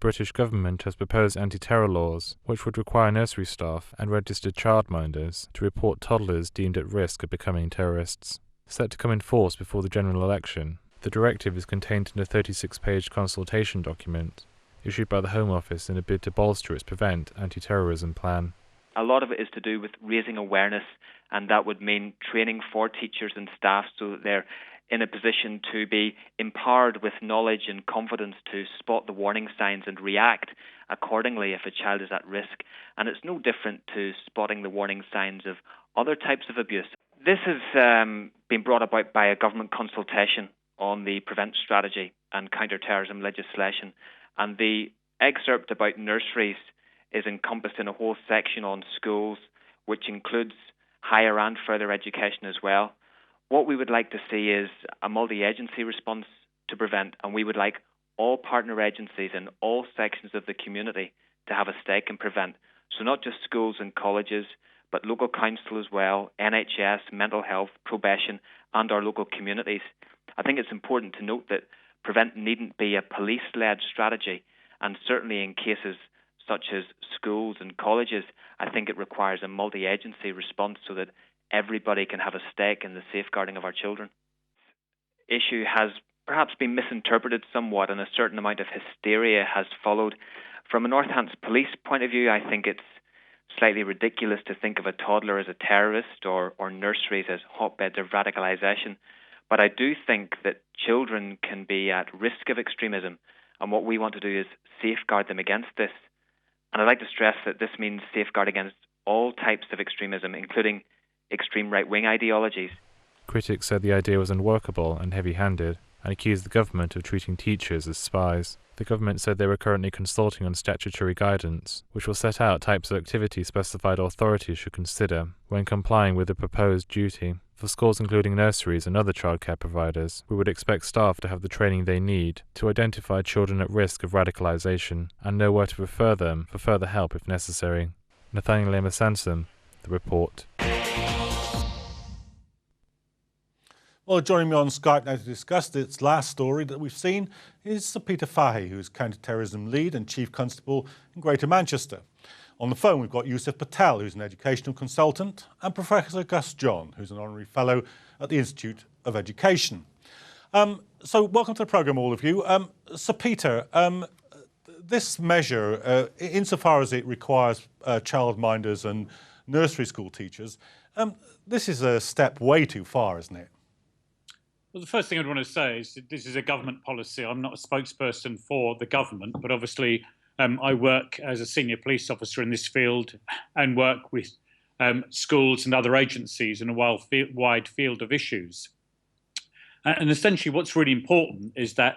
British government has proposed anti-terror laws, which would require nursery staff and registered childminders to report toddlers deemed at risk of becoming terrorists. Set to come in force before the general election, the directive is contained in a 36-page consultation document issued by the Home Office in a bid to bolster its Prevent anti-terrorism plan. A lot of it is to do with raising awareness, and that would mean training for teachers and staff so that they're in a position to be empowered with knowledge and confidence to spot the warning signs and react accordingly if a child is at risk. And it's no different to spotting the warning signs of other types of abuse. This has been brought about by a government consultation on the Prevent strategy and counter-terrorism legislation. And the excerpt about nurseries is encompassed in a whole section on schools, which includes higher and further education as well. What we would like to see is a multi-agency response to Prevent, and we would like all partner agencies in all sections of the community to have a stake in Prevent. So not just schools and colleges, but local council as well, NHS, mental health, probation, and our local communities. I think it's important to note that Prevent needn't be a police-led strategy, and certainly in cases such as schools and colleges, I think it requires a multi-agency response so that everybody can have a stake in the safeguarding of our children. Issue has perhaps been misinterpreted somewhat, and a certain amount of hysteria has followed. From a Northants police point of view, I think it's slightly ridiculous to think of a toddler as a terrorist or nurseries as hotbeds of radicalisation. But I do think that children can be at risk of extremism, and what we want to do is safeguard them against this. And I'd like to stress that this means safeguard against all types of extremism, including extreme right-wing ideologies. Critics said the idea was unworkable and heavy-handed, and accused the government of treating teachers as spies. The government said they were currently consulting on statutory guidance, which will set out types of activity specified authorities should consider when complying with the proposed duty. For schools including nurseries and other childcare providers, we would expect staff to have the training they need to identify children at risk of radicalisation and know where to refer them for further help if necessary. Nathaniel Emersanson, The Report. Well, joining me on Skype now to discuss this last story that we've seen is Sir Peter Fahy, who's counter-terrorism lead and chief constable in Greater Manchester. On the phone, we've got Yusuf Patel, who's an educational consultant, and Professor Gus John, who's an honorary fellow at the Institute of Education. So welcome to the programme, all of you. Sir Peter, this measure, insofar as it requires childminders and nursery school teachers, this is a step way too far, isn't it? Well, the first thing I'd want to say is that this is a government policy. I'm not a spokesperson for the government, but obviously I work as a senior police officer in this field and work with schools and other agencies in a wide field of issues. And essentially what's really important is that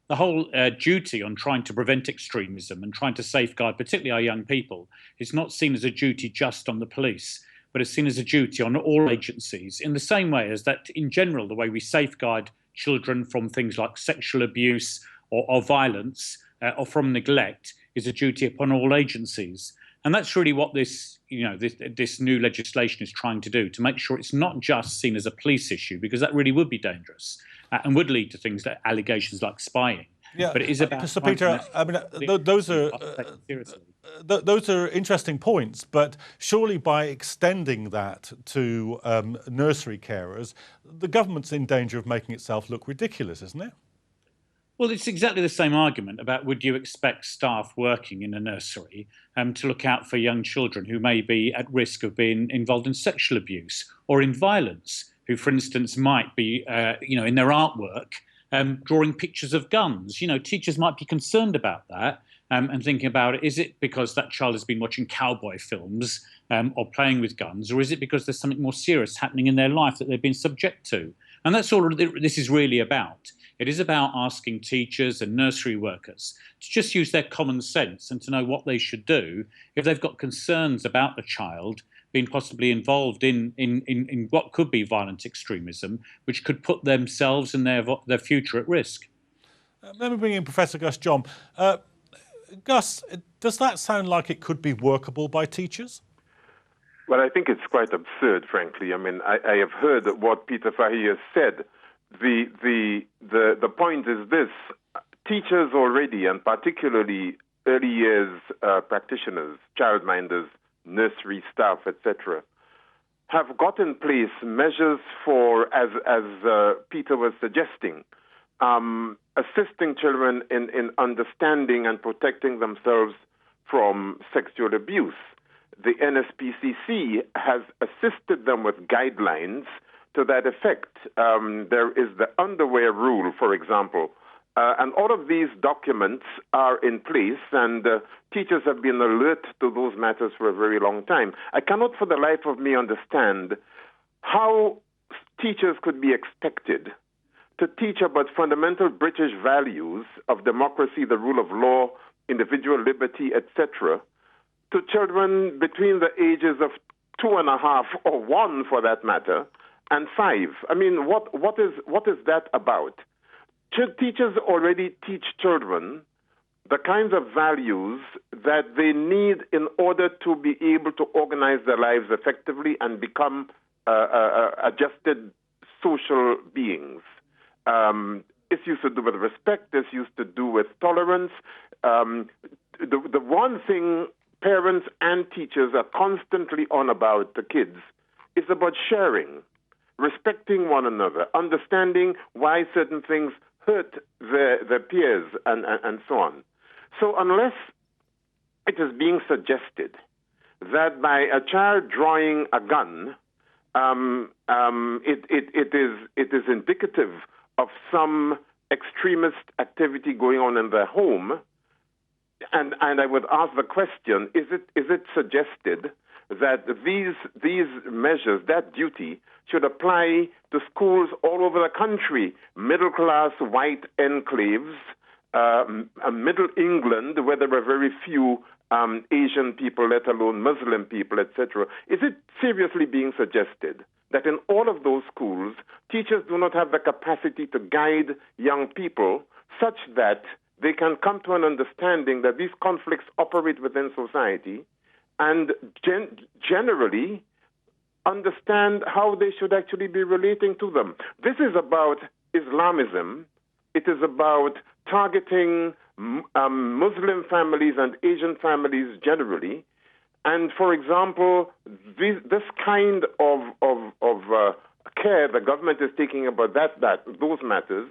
the whole duty on trying to prevent extremism and trying to safeguard particularly our young people is not seen as a duty just on the police, but it's seen as a duty on all agencies, in the same way as that, in general, the way we safeguard children from things like sexual abuse or violence or from neglect is a duty upon all agencies. And that's really what this new legislation is trying to do, to make sure it's not just seen as a police issue, because that really would be dangerous and would lead to things like allegations like spying. Yeah, but it is about Sir Peter, I mean, those are interesting points, but surely by extending that to nursery carers, the government's in danger of making itself look ridiculous, isn't it? Well, it's exactly the same argument about would you expect staff working in a nursery to look out for young children who may be at risk of being involved in sexual abuse or in violence, who, for instance, might be, in their artwork, drawing pictures of guns. Teachers might be concerned about that and thinking about it. Is it because that child has been watching cowboy films or playing with guns, or is it because there's something more serious happening in their life that they've been subject to? And that's all this is really about. It is about asking teachers and nursery workers to just use their common sense and to know what they should do if they've got concerns about the child being possibly involved in what could be violent extremism, which could put themselves and their future at risk. Let me bring in Professor Gus John. Gus, does that sound like it could be workable by teachers? Well, I think it's quite absurd, frankly. I mean, I have heard what Peter Fahy has said. The point is this: teachers already, and particularly early years practitioners, childminders, nursery staff, etc., have got in place measures for, as Peter was suggesting, assisting children in understanding and protecting themselves from sexual abuse. The NSPCC has assisted them with guidelines to that effect. There is the underwear rule, for example, and all of these documents are in place, and teachers have been alert to those matters for a very long time. I cannot for the life of me understand how teachers could be expected to teach about fundamental British values of democracy, the rule of law, individual liberty, etc., to children between the ages of 2.5 or 1, for that matter, and 5. I mean, what is that about? Teachers already teach children the kinds of values that they need in order to be able to organize their lives effectively and become adjusted social beings. It's used to do with respect. It's used to do with tolerance. The one thing parents and teachers are constantly on about the kids is about sharing, respecting one another, understanding why certain things hurt their peers, and so on. So unless it is being suggested that by a child drawing a gun, it is indicative of some extremist activity going on in their home, and I would ask the question: is it suggested that these measures, that duty, should apply to schools all over the country, middle-class white enclaves, Middle England, where there are very few Asian people, let alone Muslim people, etc.? Is it seriously being suggested that in all of those schools, teachers do not have the capacity to guide young people such that they can come to an understanding that these conflicts operate within society and generally understand how they should actually be relating to them? This is about Islamism. It is about targeting Muslim families and Asian families generally. And, for example, this kind of care the government is taking about those matters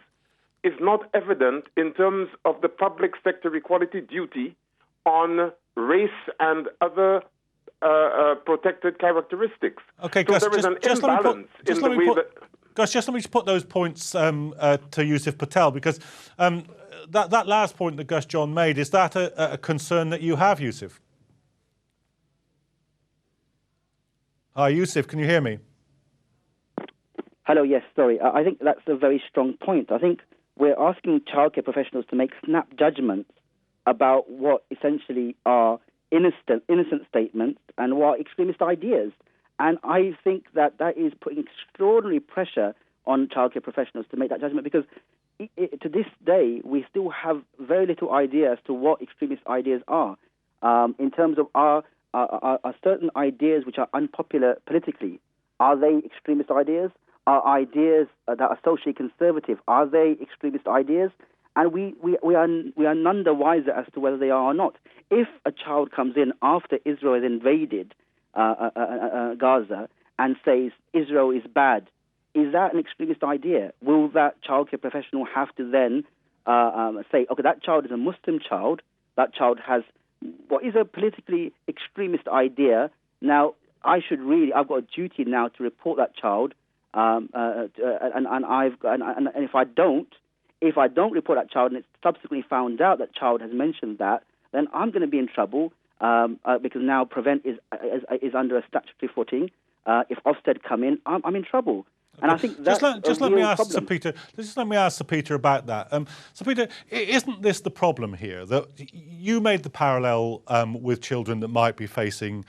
is not evident in terms of the public sector equality duty on race and other protected characteristics. Okay, so Gus, there is an imbalance in the way that... Gus, just let me put those points to Yusuf Patel, because that last point that Gus John made, is that a concern that you have, Yusuf? Hi, Yusuf, can you hear me? Hello, yes, sorry. I think that's a very strong point. I think we're asking childcare professionals to make snap judgments about what essentially are innocent statements and what are extremist ideas. And I think that is putting extraordinary pressure on childcare professionals to make that judgment, because to this day, we still have very little idea as to what extremist ideas are. In terms of are certain ideas which are unpopular politically, are they extremist ideas? Are ideas that are socially conservative, are they extremist ideas? And we are none the wiser as to whether they are or not. If a child comes in after Israel has invaded Gaza and says Israel is bad, is that an extremist idea? Will that childcare professional have to then say, okay, that child is a Muslim child, that child has what is a politically extremist idea, now I've got a duty now to report that child, and if I don't report that child and it's subsequently found out that child has mentioned that, then I'm going to be in trouble because now Prevent is under a statutory footing. If Ofsted come in, I'm in trouble. And I think that's just let me ask Sir Peter. Just let me ask Sir Peter about that. Sir Peter, isn't this the problem here? That you made the parallel with children that might be facing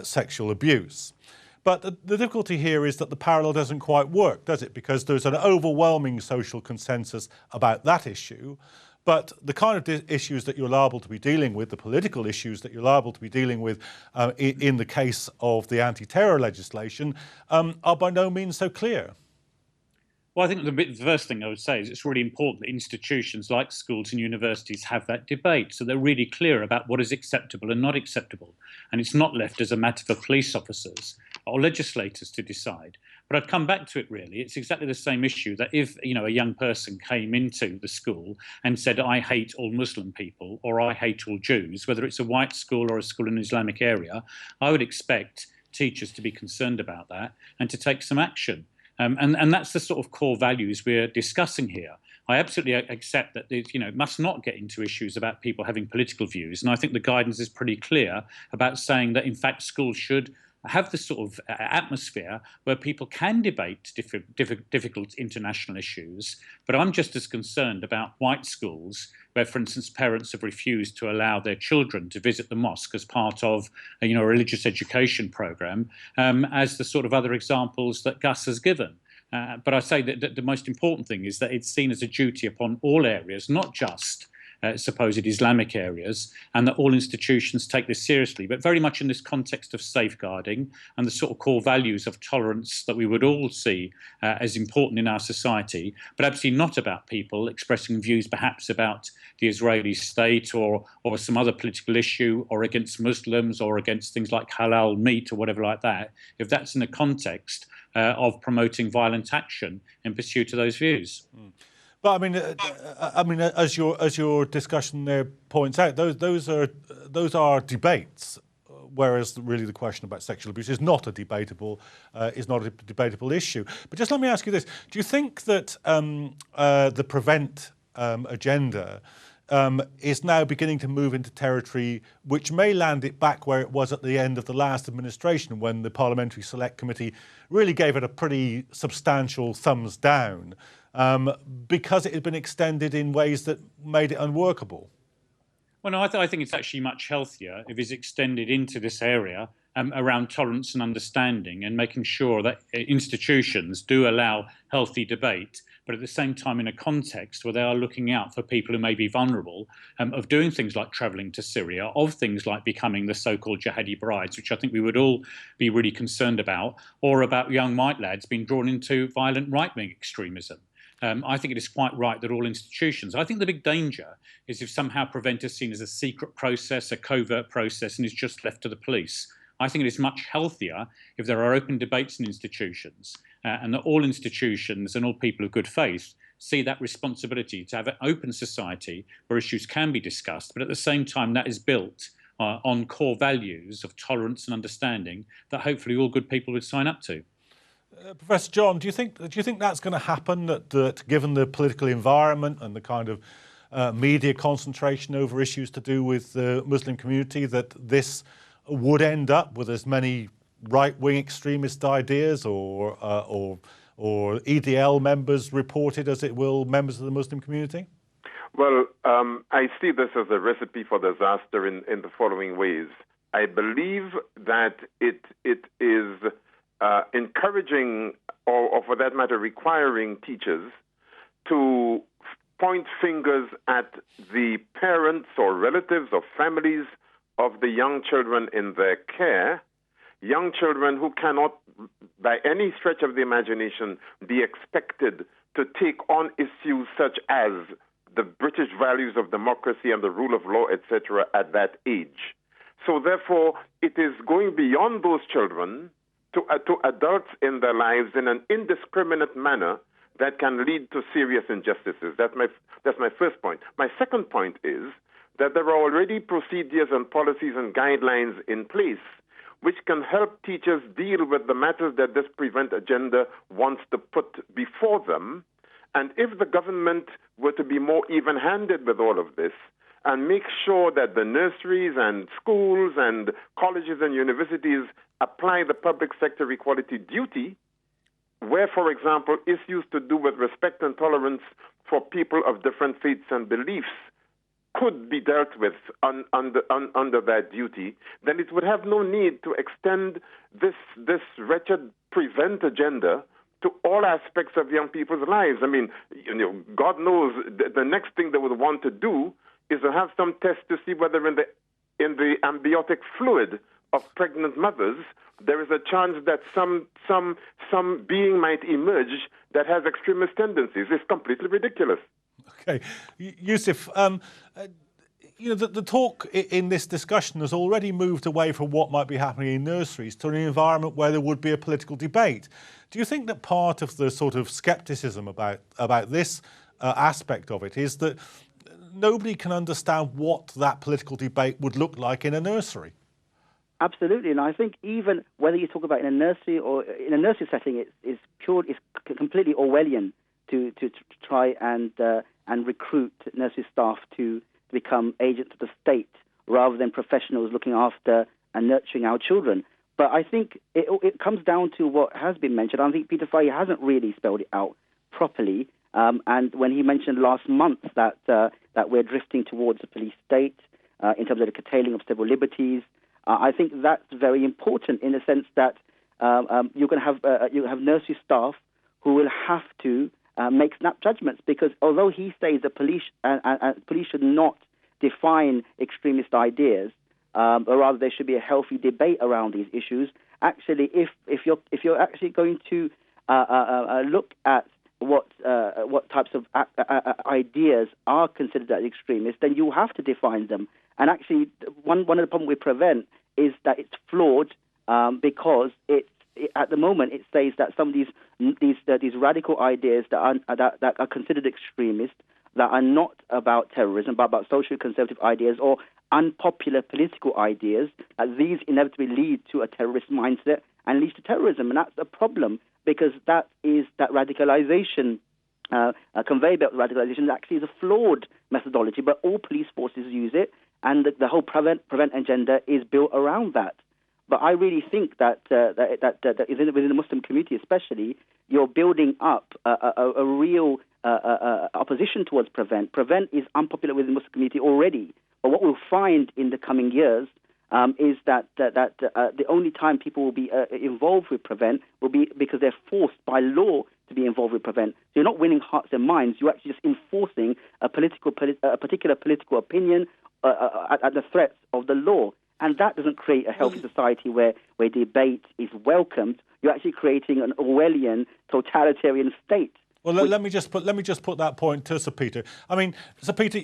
sexual abuse. But the difficulty here is that the parallel doesn't quite work, does it? Because there's an overwhelming social consensus about that issue. But the kind of issues that you're liable to be dealing with, the political issues that you're liable to be dealing with in the case of the anti-terror legislation, are by no means so clear. Well, I think the first thing I would say is it's really important that institutions like schools and universities have that debate, so they're really clear about what is acceptable and not acceptable. And it's not left as a matter for police officers or legislators to decide. But I'd come back to it really. It's exactly the same issue that if, a young person came into the school and said, I hate all Muslim people or I hate all Jews, whether it's a white school or a school in an Islamic area, I would expect teachers to be concerned about that and to take some action. And that's the sort of core values we're discussing here. I absolutely accept that it must not get into issues about people having political views. And I think the guidance is pretty clear about saying that, in fact, schools should have this sort of atmosphere where people can debate difficult international issues. But I'm just as concerned about white schools where, for instance, parents have refused to allow their children to visit the mosque as part of a religious education program, as the sort of other examples that Gus has given. But I say that the most important thing is that it's seen as a duty upon all areas, not just supposed Islamic areas, and that all institutions take this seriously, but very much in this context of safeguarding and the sort of core values of tolerance that we would all see as important in our society, but absolutely not about people expressing views perhaps about the Israeli state or some other political issue or against Muslims or against things like halal meat or whatever like that, if that's in the context of promoting violent action in pursuit of those views. Mm. But I mean, as your discussion there points out, those are debates, whereas really the question about sexual abuse is not a debatable issue. But just let me ask you this: do you think that the prevent agenda is now beginning to move into territory which may land it back where it was at the end of the last administration, when the Parliamentary Select Committee really gave it a pretty substantial thumbs down? Because it had been extended in ways that made it unworkable? Well, no, I think it's actually much healthier if it's extended into this area around tolerance and understanding, and making sure that institutions do allow healthy debate, but at the same time in a context where they are looking out for people who may be vulnerable, of doing things like travelling to Syria, of things like becoming the so-called jihadi brides, which I think we would all be really concerned about, or about young white lads being drawn into violent right-wing extremism. I think it is quite right that all institutions. I think the big danger is if somehow prevent is seen as a secret process, a covert process, and is just left to the police. I think it is much healthier if there are open debates in institutions, and that all institutions and all people of good faith see that responsibility to have an open society where issues can be discussed, but at the same time that is built on core values of tolerance and understanding that hopefully all good people would sign up to. Professor John, do you think that's going to happen? That given the political environment and the kind of media concentration over issues to do with the Muslim community, that this would end up with as many right-wing extremist ideas or EDL members reported as it will members of the Muslim community? Well, I see this as a recipe for disaster in the following ways. I believe that it is encouraging, or for that matter, requiring teachers to point fingers at the parents or relatives or families of the young children in their care, young children who cannot, by any stretch of the imagination, be expected to take on issues such as the British values of democracy and the rule of law, etc., at that age. So therefore, it is going beyond those children to adults in their lives in an indiscriminate manner that can lead to serious injustices. That's my first point. My second point is that there are already procedures and policies and guidelines in place which can help teachers deal with the matters that this prevent agenda wants to put before them. And if the government were to be more even-handed with all of this, and make sure that the nurseries and schools and colleges and universities apply the public sector equality duty, where, for example, issues to do with respect and tolerance for people of different faiths and beliefs could be dealt with under that duty, then it would have no need to extend this wretched prevent agenda to all aspects of young people's lives. I mean, God knows the next thing they would want to do is to have some test to see whether in the amniotic fluid of pregnant mothers, there is a chance that some being might emerge that has extremist tendencies. It's completely ridiculous. Okay, Yusuf, the talk in this discussion has already moved away from what might be happening in nurseries to an environment where there would be a political debate. Do you think that part of the sort of scepticism about this aspect of it is that nobody can understand what that political debate would look like in a nursery? Absolutely, and I think even whether you talk about in a nursery or in a nursery setting, it's completely Orwellian to try and recruit nursery staff to become agents of the state rather than professionals looking after and nurturing our children. But I think it comes down to what has been mentioned. I think Peter Fahy hasn't really spelled it out properly. And when he mentioned last month that we're drifting towards a police state in terms of the curtailing of civil liberties, I think that's very important in the sense that you're going to have nursery staff who will have to make snap judgments, because although he says that police should not define extremist ideas, or rather there should be a healthy debate around these issues. Actually, if you're actually going to look at what types of ideas are considered as extremist, then you have to define them. And actually, one of the problems with Prevent is that it's flawed because at the moment it says that some of these radical ideas that are considered extremist, that are not about terrorism but about social conservative ideas or unpopular political ideas, these inevitably lead to a terrorist mindset and leads to terrorism, and that's a problem because that radicalization. Conveyor belt radicalization actually is a flawed methodology, but all police forces use it, and the whole prevent agenda is built around that. But I really think that within the Muslim community, especially, you're building up a real opposition towards prevent. Prevent is unpopular within the Muslim community already. But what we'll find in the coming years is that the only time people will be involved with prevent will be because they're forced by law to be involved with prevent. So you're not winning hearts and minds. You're actually just enforcing a particular political opinion at the threats of the law. And that doesn't create a healthy society where debate is welcomed. You're actually creating an Orwellian totalitarian state. Well, let me just put that point to Sir Peter. I mean, Sir Peter,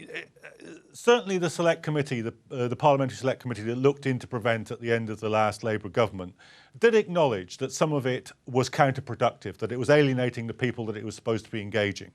certainly the Select Committee, the Parliamentary Select Committee that looked into Prevent at the end of the last Labour government, did acknowledge that some of it was counterproductive, that it was alienating the people that it was supposed to be engaging.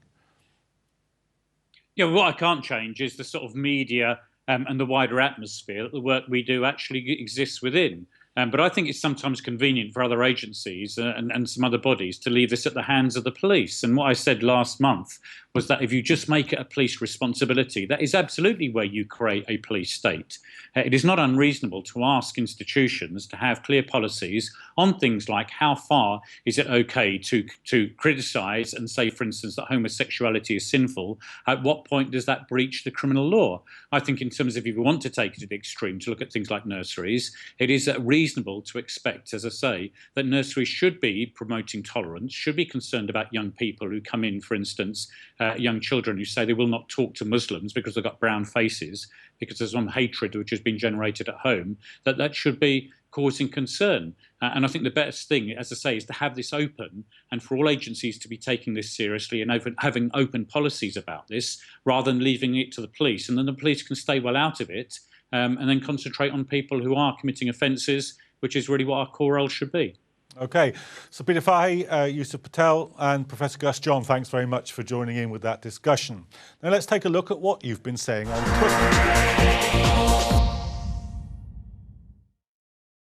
Yeah, what I can't change is the sort of media and the wider atmosphere that the work we do actually exists within. But I think it's sometimes convenient for other agencies and some other bodies to leave this at the hands of the police. And what I said last month was that if you just make it a police responsibility, that is absolutely where you create a police state. It is not unreasonable to ask institutions to have clear policies on things like how far is it okay to criticise and say, for instance, that homosexuality is sinful. At what point does that breach the criminal law? I think in terms of if you want to take it to the extreme, to look at things like nurseries, it is reasonable to expect, as I say, that nurseries should be promoting tolerance, should be concerned about young people who come in, for instance, young children who say they will not talk to Muslims because they've got brown faces, because there's some hatred which has been generated at home, that should be causing concern. And I think the best thing, as I say, is to have this open and for all agencies to be taking this seriously and having open policies about this rather than leaving it to the police. And then the police can stay well out of it and then concentrate on people who are committing offences, which is really what our core role should be. OK. Sir Peter Fahy, Yusuf Patel and Professor Gus John, thanks very much for joining in with that discussion. Now let's take a look at what you've been saying on Twitter.